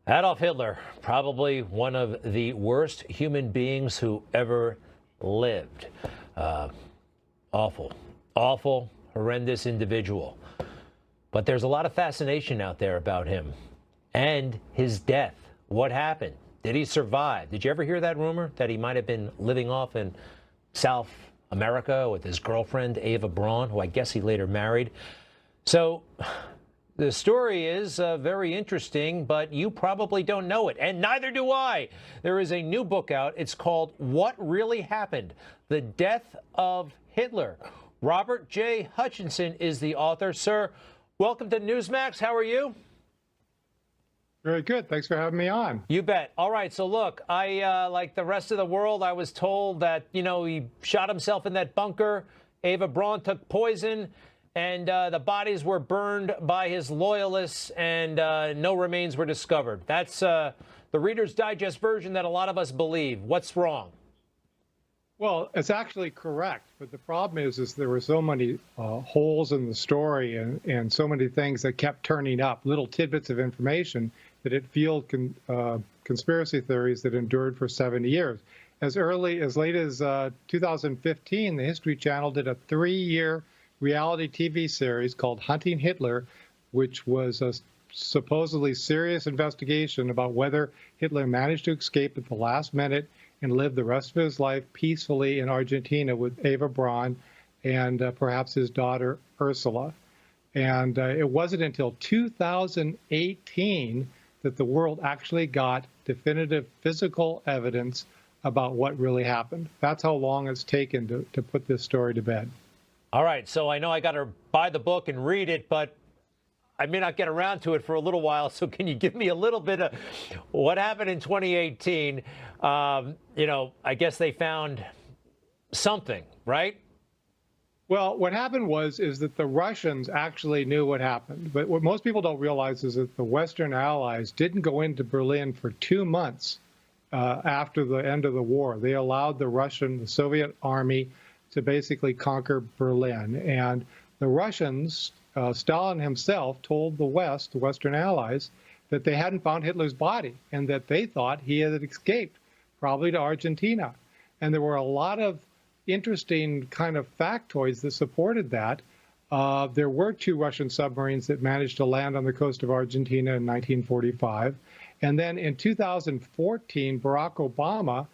Adolf Hitler, probably one of the worst human beings who ever lived. Awful, awful, horrendous individual. But there's a lot of fascination out there about him and his death. What happened? Did he survive? Did you ever hear that rumor that he might have been living off in South America with his girlfriend, Eva Braun, who I guess he later married? So the story is very interesting, but you probably don't know it, and neither do I. There is a new book out. It's called What Really Happened? The Death of Hitler. Robert J. Hutchinson is the author. Sir, welcome to Newsmax. How are you? Very good. Thanks for having me on. You bet. All right. So look, I, like the rest of the world, I was told that, he shot himself in that bunker. Eva Braun took poison, and the bodies were burned by his loyalists, and no remains were discovered. That's the Reader's Digest version that a lot of us believe. What's wrong? Well, it's actually correct, but the problem is there were so many holes in the story and so many things that kept turning up, little tidbits of information, that it fueled conspiracy theories that endured for 70 years. As late as 2015, the History Channel did a 3-year reality TV series called Hunting Hitler, which was a supposedly serious investigation about whether Hitler managed to escape at the last minute and live the rest of his life peacefully in Argentina with Eva Braun and perhaps his daughter Ursula. And it wasn't until 2018 that the world actually got definitive physical evidence about what really happened. That's how long it's taken to put this story to bed. All right, so I know I got to buy the book and read it, but I may not get around to it for a little while. So can you give me a little bit of what happened in 2018? I guess they found something, right? Well, what happened is that the Russians actually knew what happened. But what most people don't realize is that the Western allies didn't go into Berlin for 2 months after the end of the war. They allowed the Soviet army to basically conquer Berlin. And the Russians, Stalin himself, told the West, the Western allies, that they hadn't found Hitler's body and that they thought he had escaped, probably to Argentina. And there were a lot of interesting kind of factoids that supported that. There were 2 Russian submarines that managed to land on the coast of Argentina in 1945. And then in 2014, Barack Obama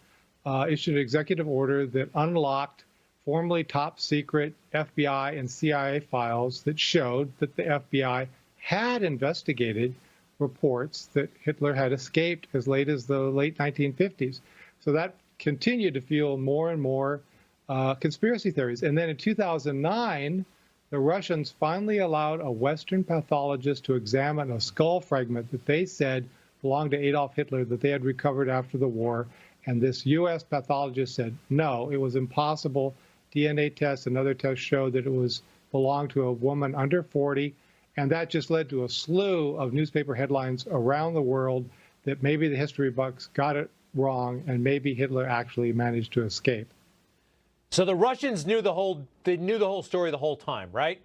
issued an executive order that unlocked formerly top secret FBI and CIA files that showed that the FBI had investigated reports that Hitler had escaped as late as the late 1950s. So that continued to fuel more and more conspiracy theories. And then in 2009, the Russians finally allowed a Western pathologist to examine a skull fragment that they said belonged to Adolf Hitler that they had recovered after the war. And this U.S. pathologist said, no, it was impossible. DNA tests and other tests showed that it belonged to a woman under 40. And that just led to a slew of newspaper headlines around the world that maybe the history books got it wrong and maybe Hitler actually managed to escape. So the Russians knew the whole story the whole time, right?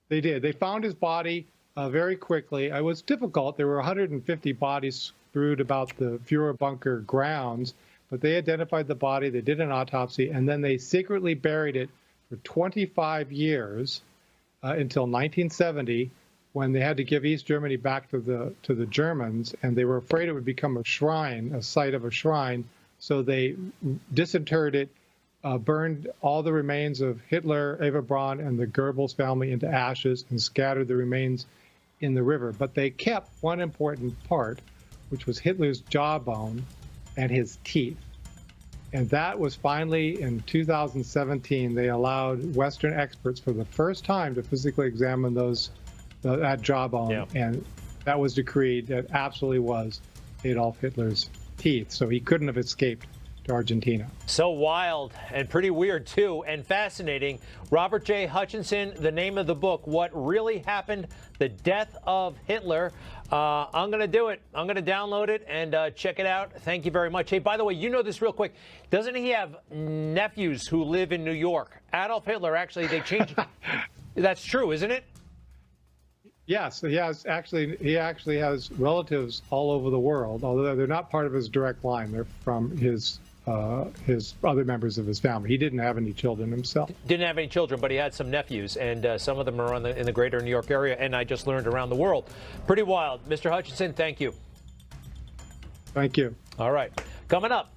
They did. They found his body very quickly. It was difficult. There were 150 bodies strewed about the Fuhrer bunker grounds, but they identified the body, they did an autopsy, and then they secretly buried it for 25 years until 1970, when they had to give East Germany back to the Germans, and they were afraid it would become a shrine, a site of a shrine, so they disinterred it, burned all the remains of Hitler, Eva Braun, and the Goebbels family into ashes and scattered the remains in the river. But they kept one important part, which was Hitler's jawbone and his teeth. And that was finally in 2017, they allowed Western experts for the first time to physically examine that jawbone. Yeah. And that was decreed that absolutely was Adolf Hitler's teeth. So he couldn't have escaped to Argentina. So wild and pretty weird, too, and fascinating. Robert J. Hutchinson, the name of the book, What Really Happened? The Death of Hitler. I'm going to do it. I'm going to download it and check it out. Thank you very much. Hey, by the way, you know this real quick. Doesn't he have nephews who live in New York? Adolf Hitler, actually, they changed. That's true, isn't it? Yes, he actually has relatives all over the world, although they're not part of his direct line. They're from his other members of his family. He didn't have any children himself. Didn't have any children, but he had some nephews, and some of them are in the greater New York area, and I just learned around the world. Pretty wild. Mr. Hutchinson, thank you. Thank you. All right. Coming up,